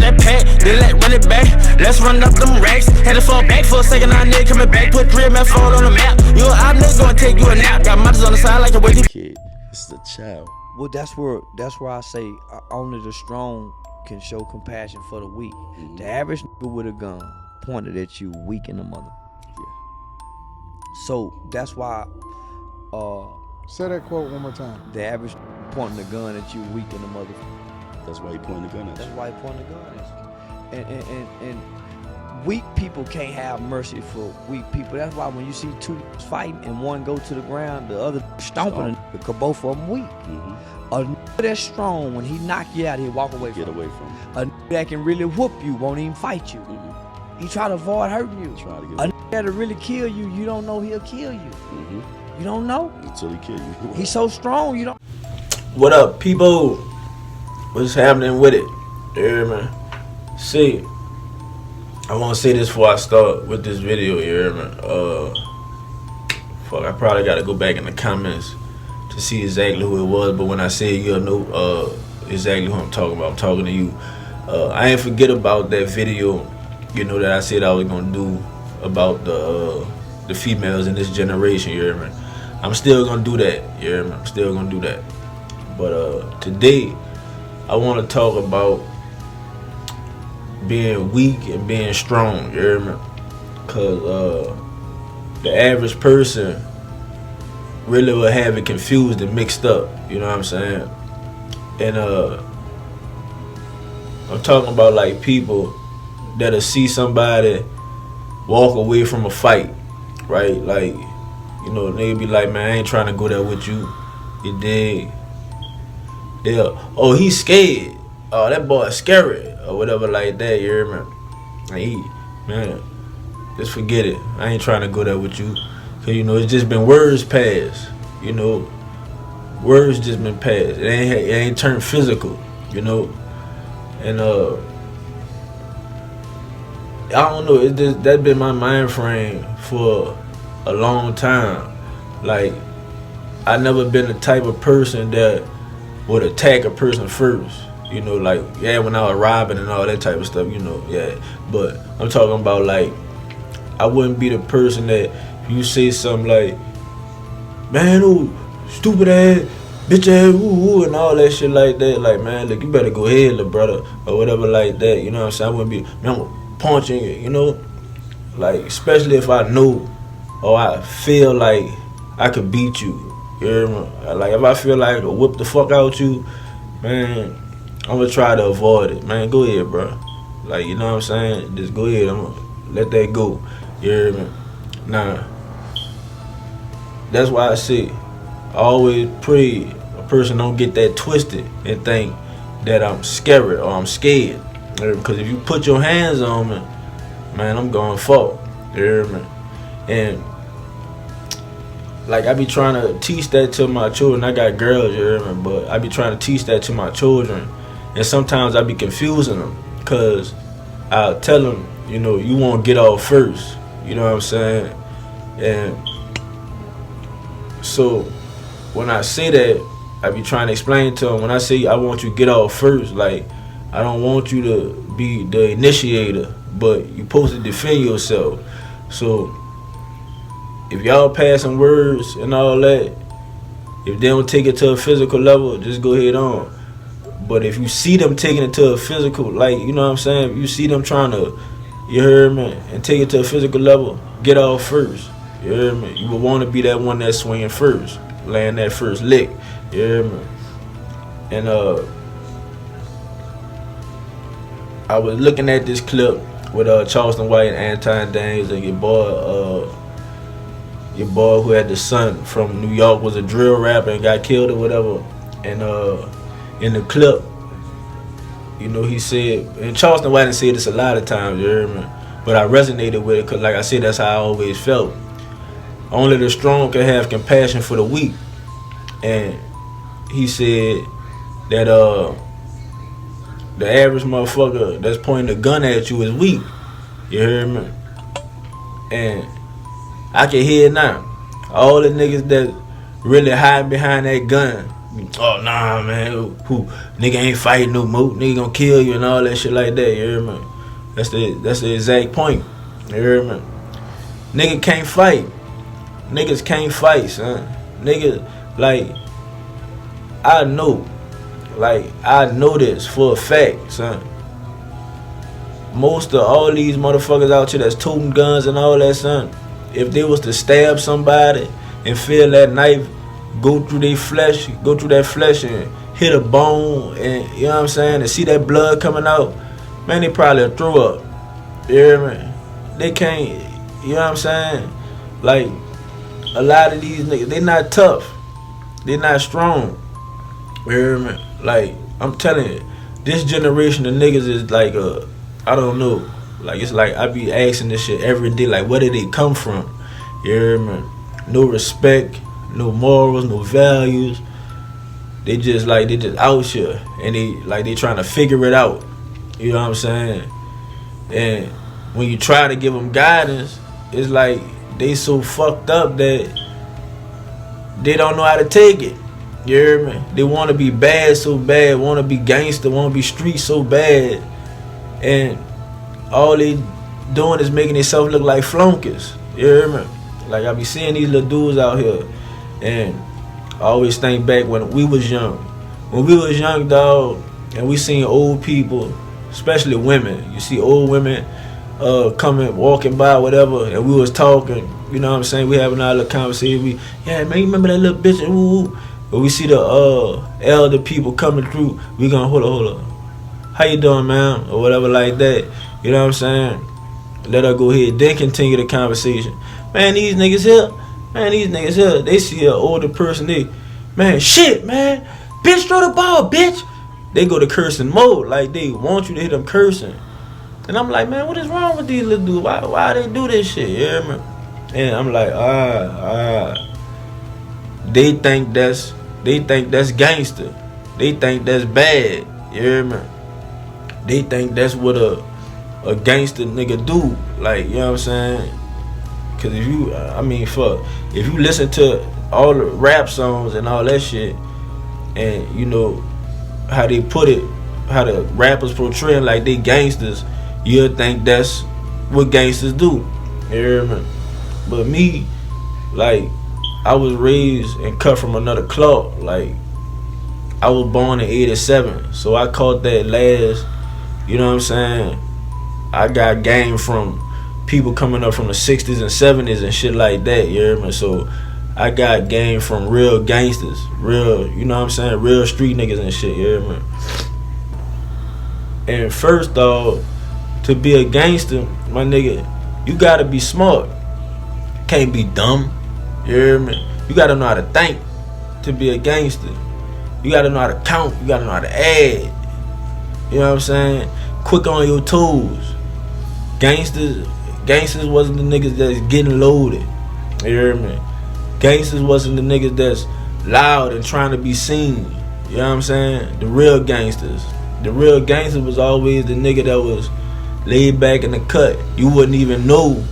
that pack, then let run it back. Let's run up them racks. Had to fall back for a second, I nigga coming back. Put 3 MF phone on the map. You an op nigga gonna take you a nap. Got mothers on the side like a waiting kid. This is a child. Well, that's where I say only the strong can show compassion for the weak. Mm-hmm. The average nigga with a gun pointed at you, weak in the mother. Yeah. So that's why. Say that quote one more time. The average pointing the gun at you, weak in the mother. That's why he pointing the gun at you. That's why he pointing the gun at you. And weak people can't have mercy for weak people. That's why when you see two fighting and one go to the ground, the other stomping, because both of them weak. Mm-hmm. A nigga that's strong, when he knock you out, he'll walk away from you. Get away from him. A nigga that can really whoop you won't even fight you. Mm-hmm. He try to avoid hurting you. Try to get A nigga that'll really kill you, you don't know he'll kill you. Mm-hmm. You don't know. Until he kill you. He's so strong, you don't. What up, people? What's happening with it? Yeah, man. See, I want to say this before I start with this video, you hear me? Fuck, I probably got to go back in the comments to see exactly who it was, but when I say it, you'll know exactly who I'm talking about. I'm talking to you. I ain't forget about that video, you know, that I said I was going to do about the females in this generation, you hear me? I'm still going to do that, you hear me? I'm still going to do that. But today, I want to talk about being weak and being strong, you hear me? Because the average person really will have it confused and mixed up, you know what I'm saying? And I'm talking about like people that'll see somebody walk away from a fight, right? Like, you know, they be like, man, I ain't trying to go there with you. You dig? Oh, he's scared. Oh, that boy is scary. Or whatever like that, you hear me? Like, man, just forget it. I ain't trying to go there with you. Cause, you know, it's just been words passed. You know, words just been passed. It ain't turned physical, you know? And, I don't know, that's been my mind frame for a long time. Like, I never been the type of person that would attack a person first. You know, like, yeah, when I was robbing and all that type of stuff, you know, yeah. But I'm talking about, like, I wouldn't be the person that if you say something like, man, ooh, stupid ass, bitch ass, ooh, and all that shit like that. Like, man, look, you better go ahead, little brother, or whatever like that. You know what I'm saying? I wouldn't be, man, I'm gonna punch you, you know? Like, especially if I know or I feel like I could beat you. You hear me? Like, if I feel like I could whip the fuck out you, man, I'm gonna try to avoid it. Man, go ahead, bro. Like, you know what I'm saying? Just go ahead. I'm gonna let that go. You hear me? Nah. That's why I say, I always pray a person don't get that twisted and think that I'm scared or I'm scared. Because if you put your hands on me, man, I'm gonna fall. You hear me? And like, I be trying to teach that to my children. I got girls, you hear me? But I be trying to teach that to my children. And sometimes I be confusing them. Because I'll tell them, you know, you won't get off first. You know what I'm saying? And so when I say that, I be trying to explain to them. When I say I want you to get off first, like, I don't want you to be the initiator, but you're supposed to defend yourself. So if y'all passing words and all that, if they don't take it to a physical level, just go ahead on. But if you see them taking it to a physical, like, you know what I'm saying? If you see them trying to, you heard me, and take it to a physical level, get off first. You heard me? You would want to be that one that's swinging first, laying that first lick. You heard me? And I was looking at this clip with Charleston White and Anton Dames and your boy who had the son from New York was a drill rapper and got killed or whatever. And in the clip, you know, he said, and Charleston White said this a lot of times, you hear me? But I resonated with it because, like I said, that's how I always felt. Only the strong can have compassion for the weak. And he said that the average motherfucker that's pointing a gun at you is weak. You hear me? And I can hear it now. All the niggas that really hide behind that gun, oh nah man, who nigga ain't fighting no more, nigga gonna kill you and all that shit like that, you hear me? That's the exact point, you hear me? Nigga can't fight. Niggas can't fight, son. Nigga, like, I know this for a fact, son. Most of all these motherfuckers out here that's toting guns and all that, son, if they was to stab somebody and feel that knife go through that flesh and hit a bone, and you know what I'm saying, and see that blood coming out, man, they probably throw up. You hear me? They can't, you know what I'm saying? Like, a lot of these niggas, they not tough. They not strong. You hear me? Like, I'm telling you, this generation of niggas is like I don't know. Like, it's like I be asking this shit every day. Like, where did they come from? You hear me? No respect, no morals, no values. They just out here, and they trying to figure it out. You know what I'm saying? And when you try to give them guidance, it's like they so fucked up that they don't know how to take it. You hear me? They want to be bad so bad, want to be gangster, want to be street so bad, and all they doing is making themselves look like flunkies. You hear me? Like, I be seeing these little dudes out here, and I always think back when we was young. When we was young, dog, and we seen old people, especially women. You see old women coming, walking by, whatever, and we was talking. You know what I'm saying? We having our little conversation. Yeah, man, you remember that little bitch? Ooh. But we see the elder people coming through. We gonna hold up. How you doing, man? Or whatever like that. You know what I'm saying? Let her go ahead. Then continue the conversation. Man, these niggas here. They see an older person. Man, shit, man. Bitch, throw the ball, bitch. They go to cursing mode. Like, they want you to hit them cursing. And I'm like, man, what is wrong with these little dudes? Why they do this shit? You hear me? And I'm like, They think that's gangster. They think that's bad. You hear me? They think that's what a gangster nigga do. Like, you know what I'm saying? Cause if you listen to all the rap songs and all that shit, and you know how they put it, how the rappers portray like they gangsters, you'll think that's what gangsters do. You hear me? But me, like, I was raised and cut from another cloth. Like, I was born in 87, so I caught that last, you know what I'm saying? I got game from people coming up from the 60s and 70s and shit like that, you hear me? So I got game from real gangsters, real, you know what I'm saying? Real street niggas and shit, you hear me? And first off, to be a gangster, my nigga, you gotta be smart. Can't be dumb. You hear me? You gotta know how to think to be a gangster. You gotta know how to count. You gotta know how to add. You know what I'm saying? Quick on your toes. Gangsters wasn't the niggas that's getting loaded. You hear me? Gangsters wasn't the niggas that's loud and trying to be seen. You know what I'm saying? The real gangsters. The real gangster was always the nigga that was laid back in the cut. You wouldn't even know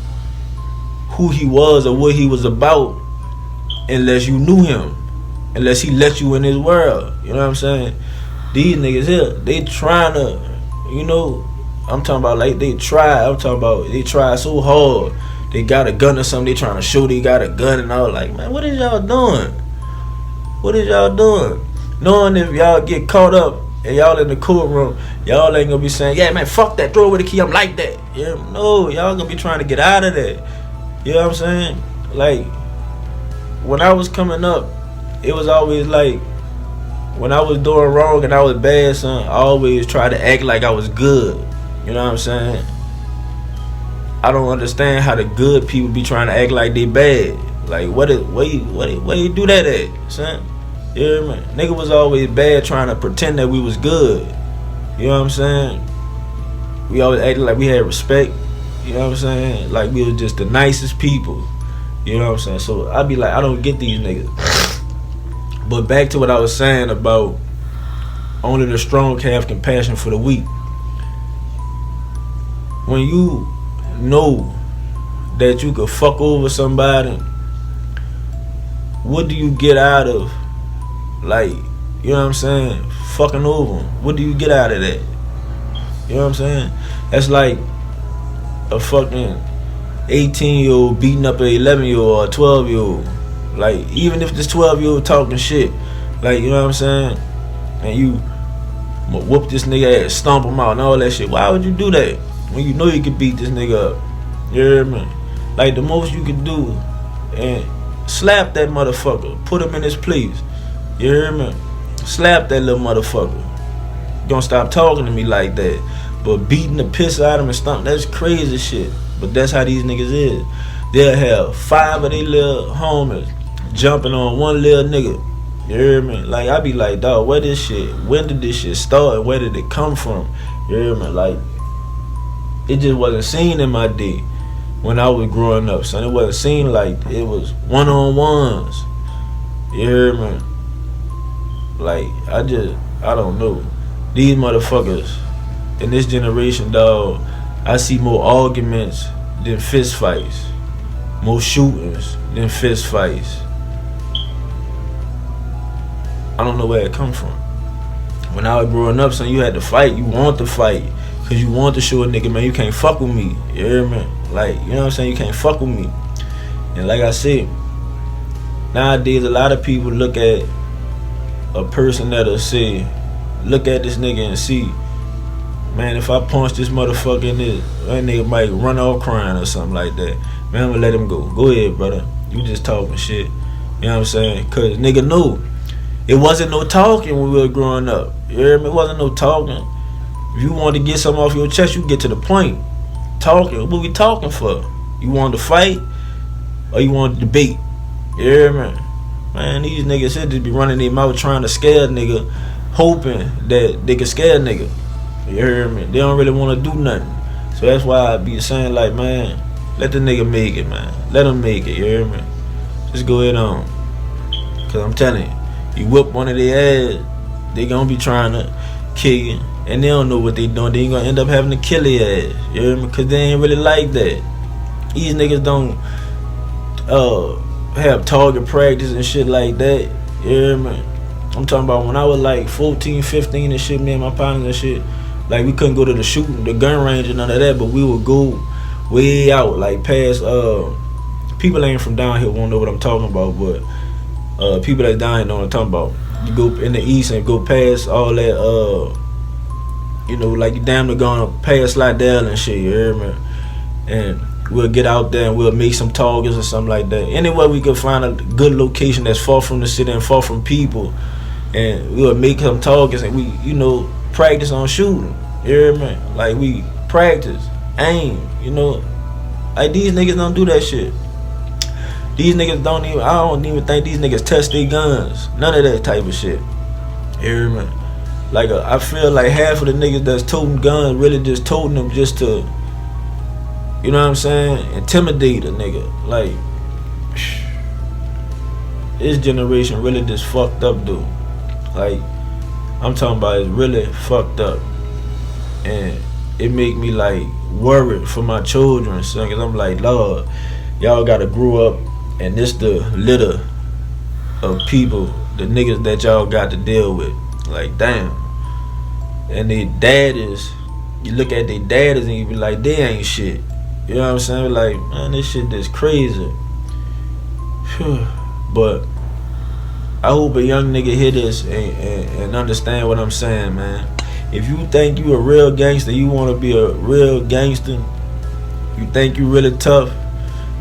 who he was or what he was about unless you knew him, unless he let you in his world. You know what I'm saying? These niggas here, they trying to, you know, I'm talking about like they try so hard. They got a gun or something, they trying to show they got a gun and all. Like, man, what is y'all doing? What is y'all doing? Knowing if y'all get caught up and y'all in the courtroom, y'all ain't gonna be saying, yeah, man, fuck that, throw away the key, I'm like that. Yeah, no, y'all gonna be trying to get out of that. You know what I'm saying? Like, when I was coming up, it was always like, when I was doing wrong and I was bad, son, I always tried to act like I was good. You know what I'm saying? I don't understand how the good people be trying to act like they bad. Like, where you do that at, son? You hear me? Nigga was always bad trying to pretend that we was good. You know what I'm saying? We always acted like we had respect. You know what I'm saying? Like we was just the nicest people. You know what I'm saying? So I be like, I don't get these niggas. But back to what I was saying about only the strong can have compassion for the weak. When you know that you could fuck over somebody, what do you get out of like you know what I'm saying, fucking over him. What do you get out of that? You know what I'm saying? That's like a fucking 18-year-old beating up an 11-year-old or a 12-year-old. Like, even if this 12-year-old talking shit, like, you know what I'm saying, and you whoop this nigga ass, stomp him out and all that shit, why would you do that when you know you could beat this nigga up? You hear me? Like, the most you could do and slap that motherfucker, put him in his place. You hear me? Slap that little motherfucker. You gonna stop talking to me like that. But beating the piss out of him and stomp, that's crazy shit. But that's how these niggas is. They'll have 5 of their little homies jumping on one little nigga. You hear me? Like, I be like, dog, when did this shit start and where did it come from? You hear me? Like, it just wasn't seen in my day when I was growing up, son. It wasn't seen like it was one-on-ones. You hear me? Like, I don't know. These motherfuckers in this generation, dog, I see more arguments than fist fights. More shootings than fist fights. I don't know where it come from. When I was growing up, son, you had to fight. You want to fight. Because you want to show a nigga, man, you can't fuck with me. You hear me? Like, you know what I'm saying? You can't fuck with me. And like I said, nowadays a lot of people look at a person that'll say, look at this nigga and see, man, if I punch this motherfucker in this, that nigga might run off crying or something like that. Man, I'm gonna let him go. Go ahead, brother. You just talking shit. You know what I'm saying? Cause nigga knew it wasn't no talking when we were growing up. You hear me? It wasn't no talking. If you wanted to get something off your chest, you get to the point. Talking. What we talking for? You want to fight or you want to debate? You hear me? Man, these niggas here just be running their mouth trying to scare a nigga, hoping that they can scare a nigga. You hear me? They don't really want to do nothing. So that's why I be saying, like, man, let the nigga make it, man. Let him make it, you hear me? Just go ahead on. Cause I'm telling you whip one of their ass, they gonna be trying to kill you. And they don't know what they doing. They ain't gonna end up having to kill their ass. You hear me? Cause they ain't really like that. These niggas don't have target practice and shit like that. You hear me? I'm talking about when I was like 14, 15 and shit, me and my partners and shit. Like, we couldn't go to the gun range and none of that, but we would go way out, like past, people ain't from down here won't know what I'm talking about, but people that's down here know what I'm talking about. You go in the east and go past all that, you know, like you damn near going past Slidell and shit, you hear me? And we'll get out there and we'll make some targets or something like that. Anywhere we could find a good location that's far from the city and far from people, and we'll make some targets and we, you know, practice on shooting. You hear me? Like, we practice, aim, you know. Like, these niggas don't do that shit. These niggas don't even, I don't even think these niggas test their guns. None of that type of shit. You hear me? Like, I feel like half of the niggas that's toting guns really just toting them just to, you know what I'm saying, intimidate a nigga. Like, this generation really just fucked up, dude. Like, I'm talking about it's really fucked up. And it make me like worried for my children, son, cause I'm like, Lord, y'all gotta grow up and this the litter of people, the niggas that y'all got to deal with. Like, damn. And they daddies, you look at their daddies and you be like, they ain't shit. You know what I'm saying? Like, man, this shit is crazy. But I hope a young nigga hear this and understand what I'm saying, man. If you think you a real gangster, you want to be a real gangster, you think you really tough,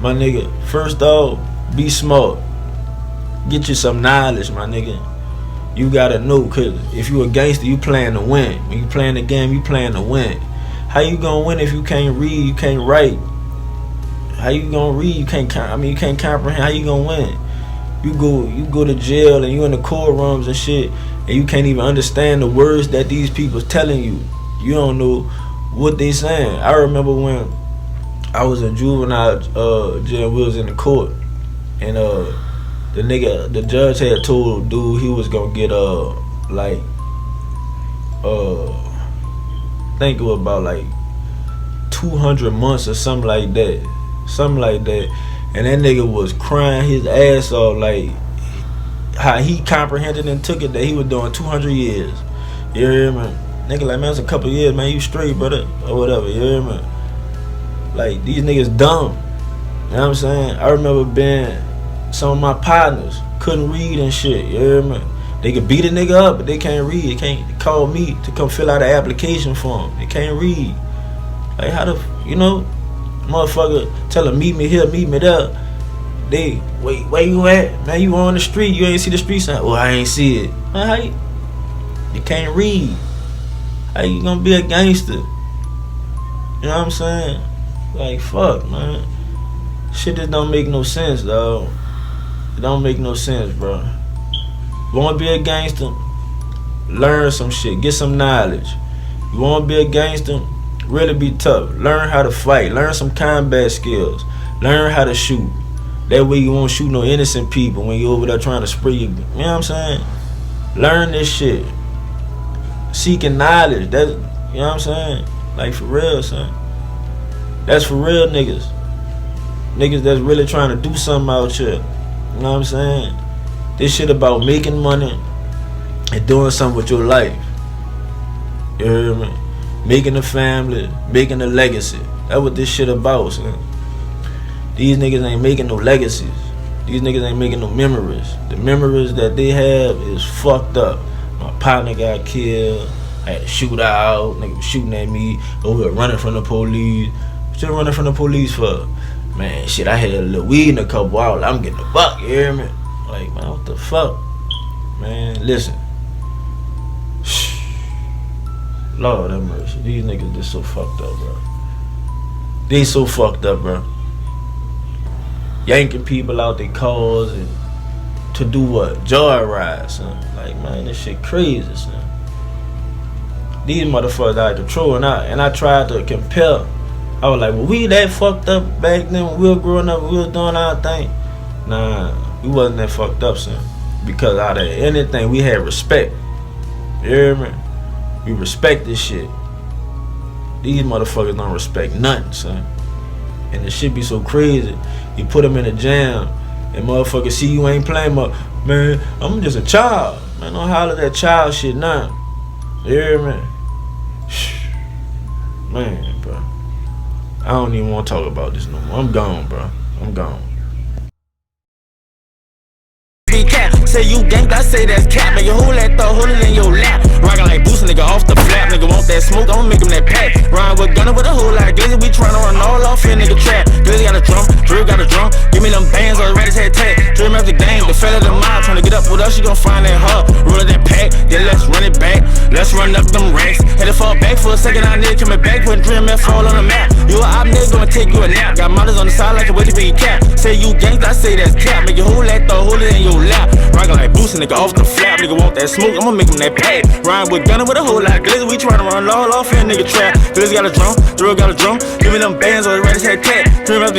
my nigga, first off, be smart. Get you some knowledge, my nigga. You gotta know, cause if you a gangster, you playing to win. When you playing the game, you playing to win. How you gonna win if you can't read, you can't write? How you gonna read? You can't comprehend. How you gonna win? You go to jail and you in the courtrooms and shit, and you can't even understand the words that these people's telling you. You don't know what they saying. I remember when I was in juvenile jail, we was in the court, and the judge had told dude he was gonna get I think it was about like 200 months or something like that, and that nigga was crying his ass off, like, how he comprehended and took it that he was doing 200 years. You hear me? Nigga like, man, it's a couple years, man, you straight, brother, or whatever, you hear me? Like, these niggas dumb. You know what I'm saying? I remember being, some of my partners couldn't read and shit, you hear me? They could beat a nigga up, but they can't read. They can't call me to come fill out an application for them. They can't read. Like, how the, you know, motherfucker tell them, meet me here, meet me there. They, wait, where you at? Man, you on the street, you ain't see the street sign. Well, I ain't see it. Man, how you can't read. How you gonna be a gangster? You know what I'm saying? Like, fuck, man. Shit just don't make no sense, dog. It don't make no sense, bro. You wanna be a gangster? Learn some shit. Get some knowledge. You wanna be a gangster? Really be tough. Learn how to fight. Learn some combat skills. Learn how to shoot. That way you won't shoot no innocent people when you over there trying to spray you. You know what I'm saying? Learn this shit. Seeking knowledge. That, you know what I'm saying? Like, for real, son. That's for real niggas. Niggas that's really trying to do something out here. You know what I'm saying? This shit about making money and doing something with your life. You hear me? Making a family, making a legacy. That's what this shit about, son. These niggas ain't making no legacies. These niggas ain't making no memories. The memories that they have is fucked up. My partner got killed. I had to shoot out. Nigga was shooting at me. Over here running from the police. What you running from the police for? Man, shit, I had a little weed in a couple hours. I'm getting a buck, you hear me? Like, man, what the fuck? Man, listen. Lord have mercy. These niggas just so fucked up, bro. They so fucked up, bro. Yanking people out their cars and to do what? Joyride, son. Like, man, this shit crazy, son. These motherfuckers out there trolling out, and I tried to compare. I was like, well, we that fucked up back then when we were growing up, we was doing our thing. Nah, we wasn't that fucked up, son. Because out of anything, we had respect. You hear me? We respect this shit. These motherfuckers don't respect nothing, son. And the shit be so crazy. You put them in a jam, and motherfuckers see you ain't playing much. Man, I'm just a child. Man, don't holler that child shit now. You hear me? Man, bro. I don't even want to talk about this no more. I'm gone, bro. I'm gone. Say you ganked, I say that's cap. Nigga, hold that thought, hold it in your lap. Rockin' like boost, nigga, off the flap. Nigga, want that smoke, I'ma make him that pack. Ryan with gunner with a whole lot of glizzy. We tryna run all off here, nigga, trap. Glizzy got a drum, Drill got a drum. Give me them bands, or ready to attack. Dream after game, the fella the mile. Tryna get up with us, you gon' find that hub. Roll that pack, then let's run it back. Let's run up them racks. Had to fall back for a second, I nigga coming back. Putting Dream and fall on the map. You a op nigga, gonna take you a nap. Got models on the side like a way to be cap. Say you ganked, I say that's cap. Nigga, hold that thought, hold it in your lap. Rockin' like boost, nigga, off the flap. Nigga want that smoke, I'ma make him that pack. Ryan with gunner with a whole lot of glizzy. We tryna run all off here, nigga, trap. Glizzy got a drum, Drill got a drum. Give me them bands, or ready to attack. Dream after